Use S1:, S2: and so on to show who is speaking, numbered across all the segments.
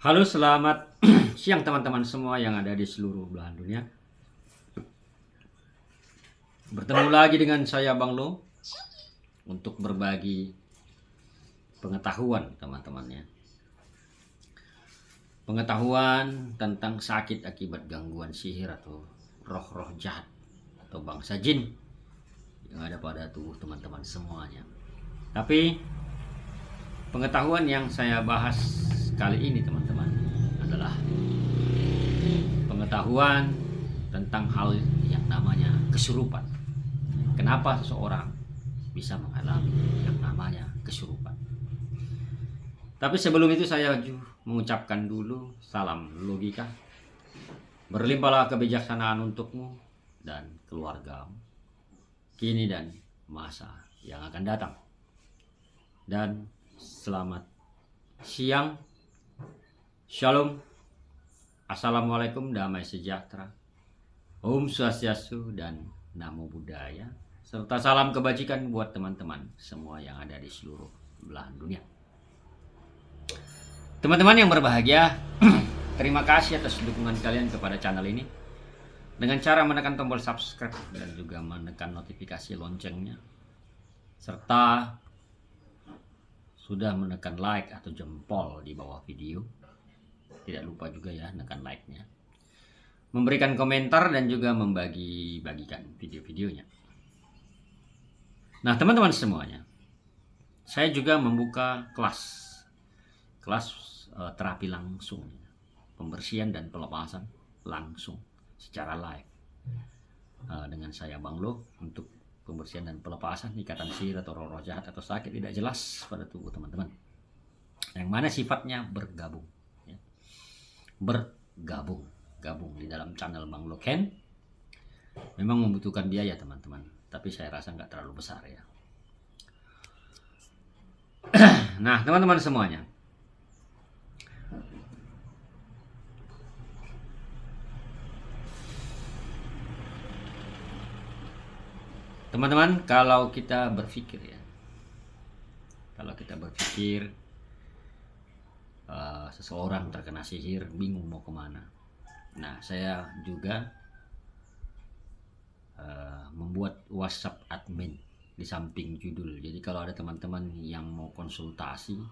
S1: Halo, selamat siang teman-teman semua yang ada di seluruh belahan dunia. Bertemu lagi dengan saya Bang Lo untuk berbagi pengetahuan teman-temannya. Pengetahuan tentang sakit akibat gangguan sihir atau roh-roh jahat atau bangsa jin yang ada pada tubuh teman-teman semuanya. Tapi pengetahuan yang saya bahas kali ini teman-teman adalah pengetahuan tentang hal yang namanya kesurupan. Kenapa seseorang bisa mengalami yang namanya kesurupan? Tapi sebelum itu saya mengucapkan dulu salam logika. Berlimpahlah kebijaksanaan untukmu dan keluargamu kini dan masa yang akan datang. Dan selamat siang. Shalom. Assalamualaikum, damai sejahtera. Om Swastiastu dan Namo Buddhaya. Serta salam kebajikan buat teman-teman semua yang ada di seluruh belahan dunia. Teman-teman yang berbahagia, terima kasih atas dukungan kalian kepada channel ini dengan cara menekan tombol subscribe dan juga menekan notifikasi loncengnya, serta sudah menekan like atau jempol di bawah video. Tidak lupa juga ya menekan like-nya, memberikan komentar dan juga membagi-bagikan video-videonya. Nah teman-teman semuanya, saya juga membuka kelas terapi langsung, pembersihan dan pelepasan langsung secara live dengan saya Bang Lo untuk pembersihan dan pelepasan ikatan sihir atau roh-roh jahat atau sakit tidak jelas pada tubuh teman-teman, yang mana sifatnya bergabung ya. Gabung di dalam channel Bang Lo Ken memang membutuhkan biaya teman-teman, tapi saya rasa nggak terlalu besar ya. Nah teman-teman semuanya, teman-teman, kalau kita berpikir seseorang terkena sihir bingung mau kemana. Nah saya juga membuat WhatsApp admin di samping judul. Jadi kalau ada teman-teman yang mau konsultasi,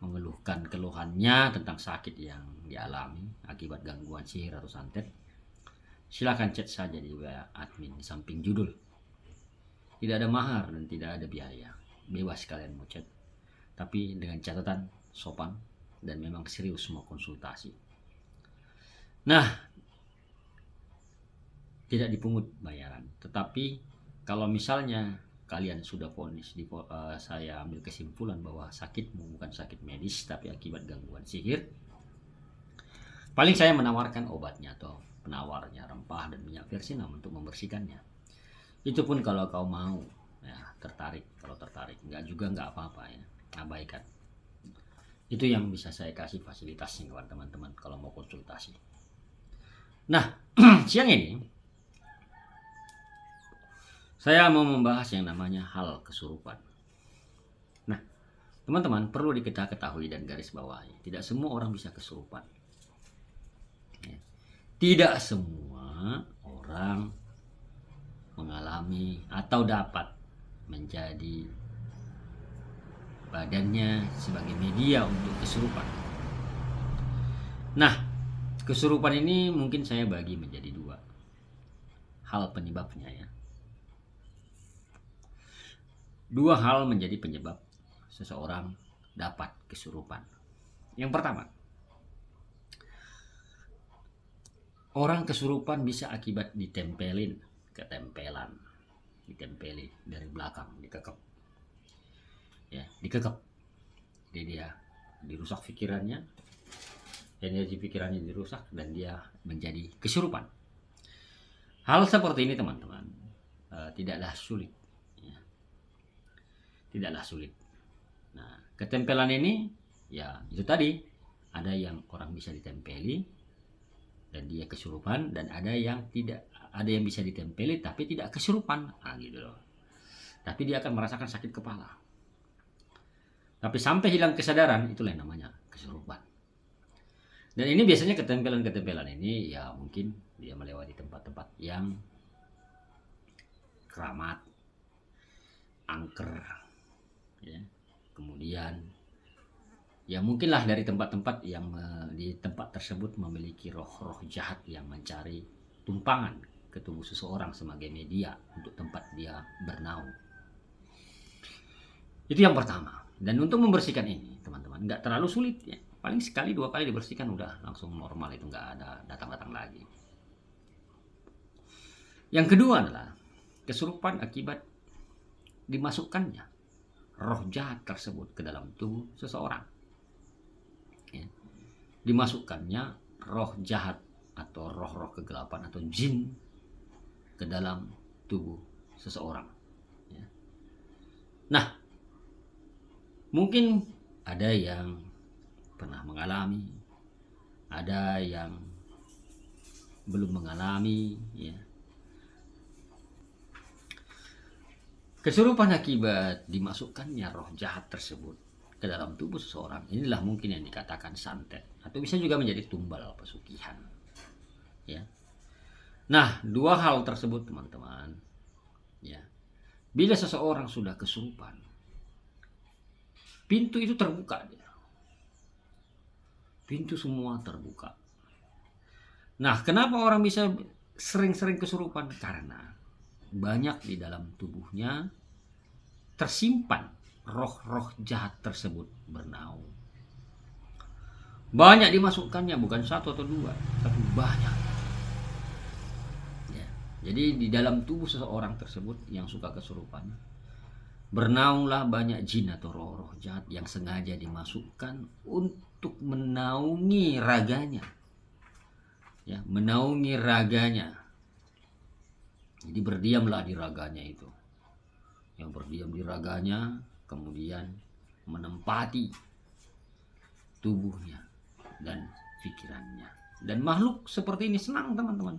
S1: mengeluhkan keluhannya tentang sakit yang dialami akibat gangguan sihir atau santet, silakan chat saja di WA admin di samping judul. Tidak ada mahar dan tidak ada biaya, bebas kalian mau chat, tapi dengan catatan sopan dan memang serius mau konsultasi. Nah, tidak dipungut bayaran, tetapi kalau misalnya kalian sudah vonis, saya ambil kesimpulan bahwa sakitmu bukan sakit medis tapi akibat gangguan sihir, paling saya menawarkan obatnya atau penawarnya, rempah dan minyak versina untuk membersihkannya. Itu pun kalau kau mau ya, tertarik. Kalau tertarik, nggak apa-apa ya, abaikan. Itu yang bisa saya kasih fasilitasnya kepada teman-teman kalau mau konsultasi. Nah siang ini saya mau membahas yang namanya hal kesurupan. Nah teman-teman, perlu kita ketahui dan garis bawahi, tidak semua orang bisa kesurupan ya. Tidak semua orang mengalami atau dapat menjadi badannya sebagai media untuk kesurupan. Nah, kesurupan ini mungkin saya bagi menjadi dua hal penyebabnya ya. Dua hal menjadi penyebab seseorang dapat kesurupan. Yang pertama, orang kesurupan bisa akibat ditempeli dari belakang, dikekep ya, jadi dia dirusak pikirannya, energi pikirannya dirusak dan dia menjadi kesurupan. Hal seperti ini teman-teman tidaklah sulit ya. Tidaklah sulit. Nah ketempelan ini ya itu tadi, ada yang orang bisa ditempeli dan dia kesurupan, dan ada yang bisa ditempeli tapi tidak kesurupan, gitu loh. Tapi dia akan merasakan sakit kepala. Tapi sampai hilang kesadaran, itulah yang namanya kesurupan. Dan ini biasanya ketempelan-ketempelan ini ya mungkin dia melewati tempat-tempat yang keramat, angker, ya. Kemudian ya mungkinlah dari tempat-tempat yang di tempat tersebut memiliki roh-roh jahat yang mencari tumpangan ke tubuh seseorang sebagai media untuk tempat dia bernaung. Itu yang pertama. Dan untuk membersihkan ini, teman-teman, nggak terlalu sulit ya. Paling sekali 2 kali dibersihkan udah langsung normal, itu nggak ada datang-datang lagi. Yang kedua adalah kesurupan akibat dimasukkannya roh jahat tersebut ke dalam tubuh seseorang. Ya. Dimasukkannya roh jahat atau roh-roh kegelapan atau jin ke dalam tubuh seseorang. Ya. Nah, mungkin ada yang pernah mengalami, ada yang belum mengalami, ya. Kesurupan akibat dimasukkannya roh jahat tersebut ke dalam tubuh seseorang, inilah mungkin yang dikatakan santet atau bisa juga menjadi tumbal pesugihan. Ya. Nah, 2 hal tersebut teman-teman, ya. Bila seseorang sudah kesurupan, pintu itu terbuka dia. Pintu semua terbuka. Nah, kenapa orang bisa sering-sering kesurupan? Karena banyak di dalam tubuhnya tersimpan roh-roh jahat tersebut bernaung. Banyak dimasukkannya, bukan 1 atau 2, tapi banyak. Ya. Jadi di dalam tubuh seseorang tersebut yang suka kesurupan, bernaunglah banyak jin atau roh-roh jahat yang sengaja dimasukkan untuk menaungi raganya. Ya, menaungi raganya. Jadi berdiamlah di raganya itu. Yang berdiam di raganya kemudian menempati tubuhnya dan pikirannya. Dan makhluk seperti ini senang, teman-teman.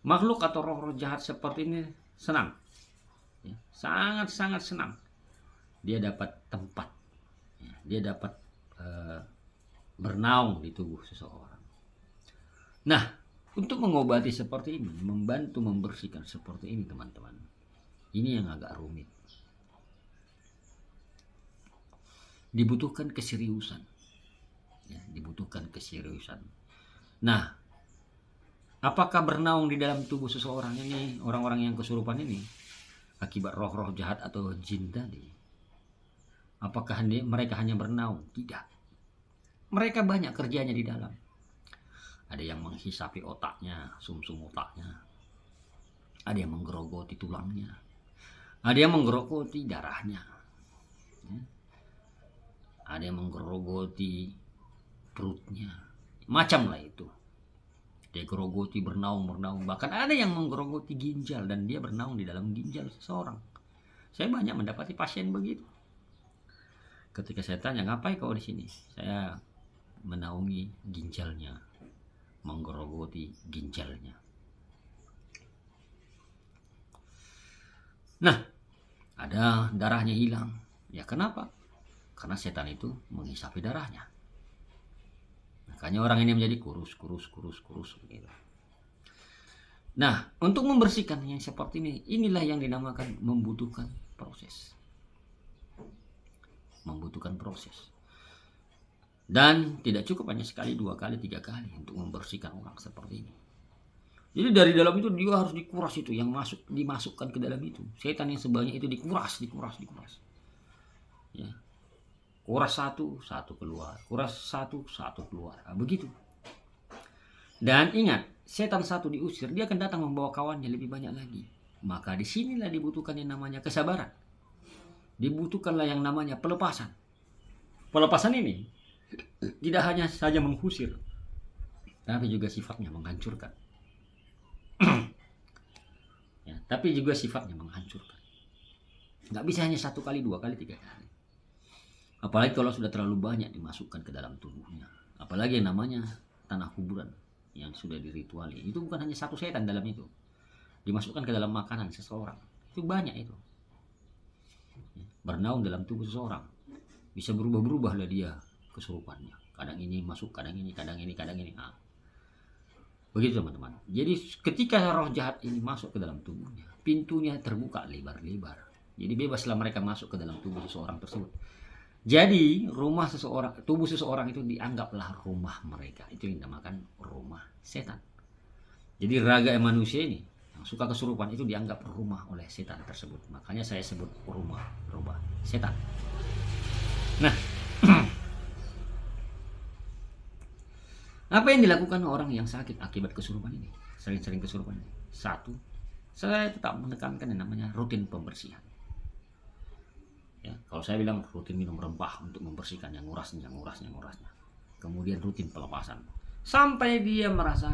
S1: Makhluk atau roh-roh jahat seperti ini senang. Ya, sangat-sangat senang. Dia dapat tempat. Ya, dia dapat bernaung di tubuh seseorang. Nah, untuk mengobati seperti ini, membantu membersihkan seperti ini, teman-teman, ini yang agak rumit. Dibutuhkan keseriusan. Ya, dibutuhkan keseriusan. Nah, apakah bernaung di dalam tubuh seseorang ini, orang-orang yang kesurupan ini, akibat roh-roh jahat atau jin tadi? Apakah mereka hanya bernaung? Tidak. Mereka banyak kerjanya di dalam. Ada yang menghisapi otaknya, sumsum otaknya. Ada yang menggerogoti tulangnya. Ada yang menggerogoti darahnya. Ada yang menggerogoti perutnya. Macam lah itu. Dia gerogoti, bernaung. Bahkan ada yang menggerogoti ginjal dan dia bernaung di dalam ginjal seseorang. Saya banyak mendapati pasien begitu. Ketika saya tanya, ngapain kau di sini? Saya menaungi ginjalnya, menggerogoti ginjalnya. Nah, ada darahnya hilang. Ya kenapa? Karena setan itu menghisapi darahnya. Makanya orang ini menjadi kurus begitu. Nah, untuk membersihkan yang seperti ini, inilah yang dinamakan membutuhkan proses. Membutuhkan proses. Dan tidak cukup hanya sekali, 2 kali, 3 kali untuk membersihkan orang seperti ini. Jadi dari dalam itu dia harus dikuras itu, yang dimasukkan ke dalam itu. Setan yang sebanyak itu dikuras. Ya. Kuras satu keluar. Kuras satu keluar. Nah, begitu. Dan ingat, setan satu diusir, dia akan datang membawa kawannya lebih banyak lagi. Maka disinilah dibutuhkan yang namanya kesabaran. Dibutuhkanlah yang namanya pelepasan. Pelepasan ini tidak hanya saja mengusir, tapi juga sifatnya menghancurkan. Ya, tapi juga sifatnya menghancurkan. Nggak bisa hanya 1 kali, 2 kali, 3 kali. Apalagi kalau sudah terlalu banyak dimasukkan ke dalam tubuhnya. Apalagi yang namanya tanah kuburan yang sudah dirituali. Itu bukan hanya 1 setan dalam itu. Dimasukkan ke dalam makanan seseorang. Itu banyak itu. Bernaung dalam tubuh seseorang. Bisa berubah-berubahlah dia kesurupannya. kadang ini masuk, kadang ini, kadang ini, kadang ini. Nah, begitu teman-teman. Jadi ketika roh jahat ini masuk ke dalam tubuhnya, pintunya terbuka lebar-lebar. Jadi bebaslah mereka masuk ke dalam tubuh seseorang tersebut. Jadi rumah seseorang, tubuh seseorang itu dianggaplah rumah mereka. Itu yang dinamakan rumah setan. Jadi raga manusia ini yang suka kesurupan itu dianggap rumah oleh setan tersebut. Makanya saya sebut rumah setan. Nah, apa yang dilakukan orang yang sakit akibat kesurupan ini? Sering-sering kesurupan ini. Satu, saya tetap menekankan yang namanya rutin pembersihan. Ya, kalau saya bilang rutin minum rempah untuk membersihkan yang ngurasnya. Kemudian rutin pelepasan sampai dia merasa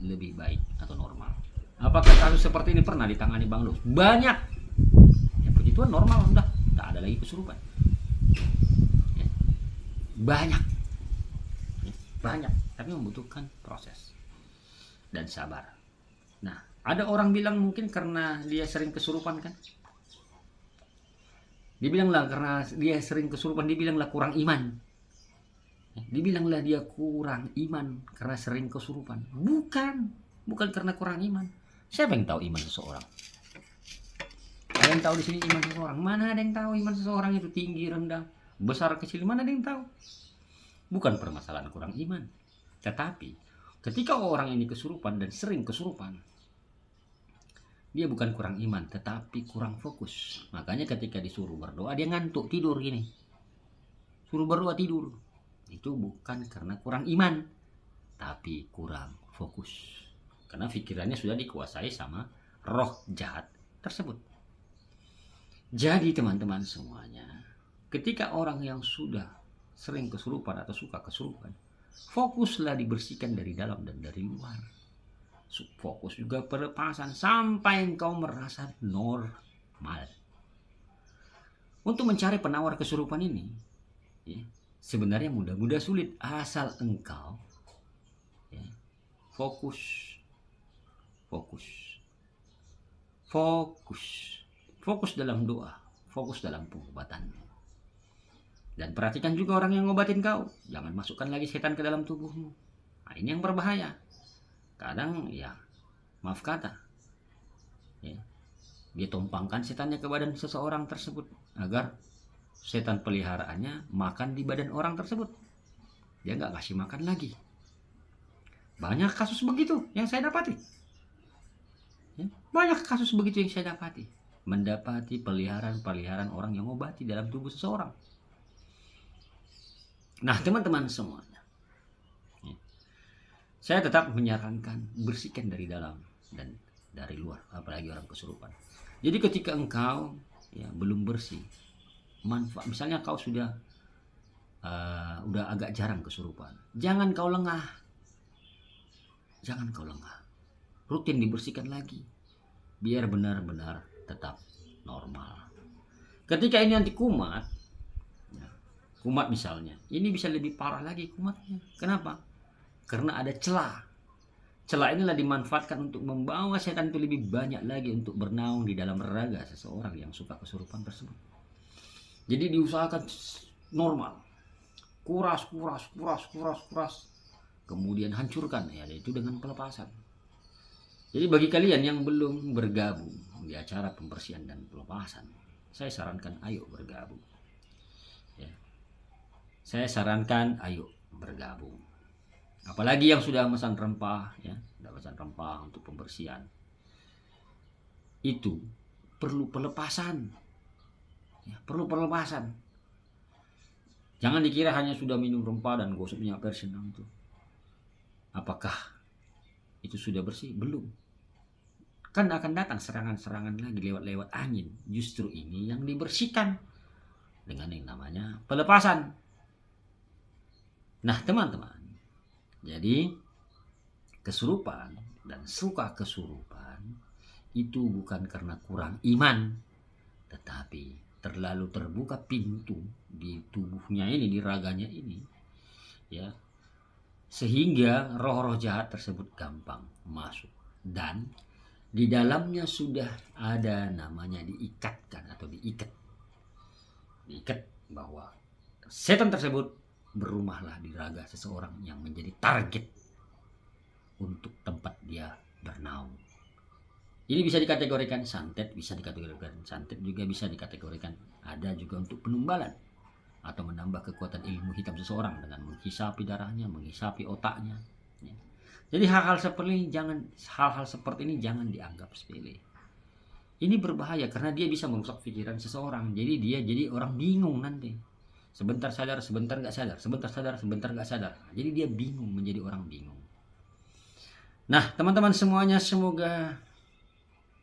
S1: lebih baik atau normal. Apakah kasus seperti ini pernah ditangani Bang Lus? Banyak. Ya, puji Tuhan normal, udah tak ada lagi kesurupan. Ya, banyak, tapi membutuhkan proses dan sabar. Nah, ada orang bilang mungkin karena dia sering kesurupan kan? Dibilanglah karena dia sering kesurupan, dibilanglah kurang iman. Dibilanglah dia kurang iman karena sering kesurupan. Bukan karena kurang iman. Siapa yang tahu iman seseorang? Ada yang tahu di sini iman seseorang? Mana ada yang tahu iman seseorang itu tinggi, rendah, besar, kecil? Mana ada yang tahu? Bukan permasalahan kurang iman. Tetapi ketika orang ini kesurupan dan sering kesurupan, dia bukan kurang iman, tetapi kurang fokus. Makanya ketika disuruh berdoa, dia ngantuk, tidur gini. Suruh berdoa, tidur. Itu bukan karena kurang iman, tapi kurang fokus. Karena pikirannya sudah dikuasai sama roh jahat tersebut. Jadi teman-teman semuanya, ketika orang yang sudah sering kesurupan atau suka kesurupan, fokuslah dibersihkan dari dalam dan dari luar. Fokus juga pelepasan sampai engkau merasa normal. Untuk mencari penawar kesurupan ini, ya, sebenarnya mudah sulit asal engkau ya, fokus dalam doa, fokus dalam pengobatan. Dan perhatikan juga orang yang ngobatin kau, jangan masukkan lagi setan ke dalam tubuhmu. Nah, ini yang berbahaya. Kadang ya maaf kata ya, dia tumpangkan setannya ke badan seseorang tersebut agar setan peliharaannya makan di badan orang tersebut. Dia nggak kasih makan lagi. Banyak kasus begitu yang saya dapati ya, banyak kasus begitu yang saya dapati. Mendapati peliharaan orang yang ngobati dalam tubuh seseorang. Nah teman-teman semuanya, saya tetap menyarankan bersihkan dari dalam dan dari luar, apalagi orang kesurupan. Jadi ketika engkau ya belum bersih, manfaat misalnya kau sudah agak jarang kesurupan, jangan kau lengah, rutin dibersihkan lagi, biar benar-benar tetap normal. Ketika ini nanti kumat misalnya, ini bisa lebih parah lagi kumatnya. Kenapa? Karena ada celah. Celah inilah dimanfaatkan untuk membawa setan itu lebih banyak lagi untuk bernaung di dalam raga seseorang yang suka kesurupan tersebut. Jadi diusahakan normal. Kuras. Kemudian hancurkan ya, itu dengan pelepasan. Jadi bagi kalian yang belum bergabung di acara pembersihan dan pelepasan, saya sarankan ayo bergabung. Ya. Saya sarankan ayo bergabung. Apalagi yang sudah memesan rempah ya, untuk pembersihan. Itu perlu pelepasan. Ya, perlu pelepasan. Jangan dikira hanya sudah minum rempah dan gosok minyak persenang itu. Apakah itu sudah bersih? Belum. Kan akan datang serangan-serangan lagi lewat angin. Justru ini yang dibersihkan dengan yang namanya pelepasan. Nah teman-teman, jadi kesurupan dan suka kesurupan itu bukan karena kurang iman, tetapi terlalu terbuka pintu di tubuhnya ini, di raganya ini, ya, sehingga roh-roh jahat tersebut gampang masuk. Dan di dalamnya sudah ada namanya diikat bahwa setan tersebut berumahlah di raga seseorang yang menjadi target untuk tempat dia bernaung. Ini bisa dikategorikan santet, bisa dikategorikan santet, juga bisa dikategorikan ada juga untuk penumbalan atau menambah kekuatan ilmu hitam seseorang dengan menghisapi darahnya, menghisapi otaknya. Ya. Jadi hal-hal seperti ini jangan dianggap sepele. Ini berbahaya karena dia bisa merusak pikiran seseorang. Jadi dia jadi orang bingung nanti. Sebentar sadar, sebentar nggak sadar, sebentar sadar, sebentar nggak sadar. Jadi dia bingung, menjadi orang bingung. Nah, teman-teman semuanya, semoga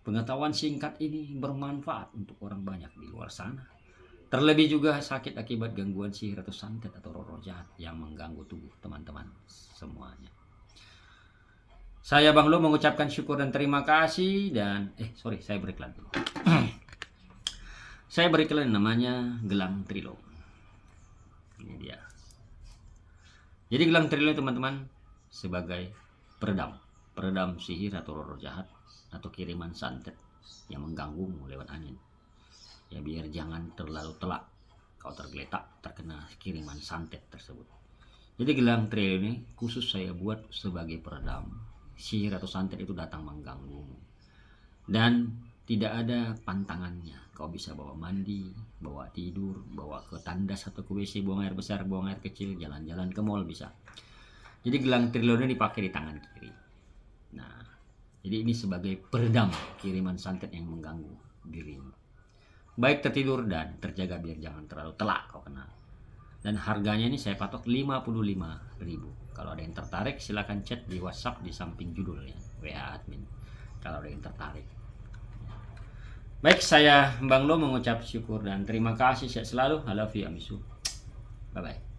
S1: pengetahuan singkat ini bermanfaat untuk orang banyak di luar sana. Terlebih juga sakit akibat gangguan sihir atau santet atau roh jahat yang mengganggu tubuh teman-teman semuanya. Saya Bang Lo mengucapkan syukur dan terima kasih dan saya beriklan dulu. Saya beriklan namanya Gelang Trilo. Ini dia. Jadi gelang trilo teman-teman sebagai peredam sihir atau roh jahat atau kiriman santet yang mengganggumu lewat angin. Ya biar jangan terlalu telak kau tergeletak terkena kiriman santet tersebut. Jadi gelang trilo ini khusus saya buat sebagai peredam sihir atau santet itu datang mengganggumu. Dan tidak ada pantangannya. Kau bisa bawa mandi, bawa tidur, bawa ke tandas atau ke WC, buang air besar, buang air kecil, jalan-jalan ke mall bisa. Jadi gelang trilo ini dipakai di tangan kiri. Nah, jadi ini sebagai peredam kiriman santet yang mengganggu dirimu. Baik tertidur dan terjaga biar jangan terlalu telak kau kena. Dan harganya ini saya patok 55.000. Kalau ada yang tertarik silakan chat di WhatsApp di samping judulnya, WA admin. Kalau ada yang tertarik. Baik, saya Bang Lo mengucap syukur dan terima kasih. Sehat selalu. I love you, Amisu. Bye-bye.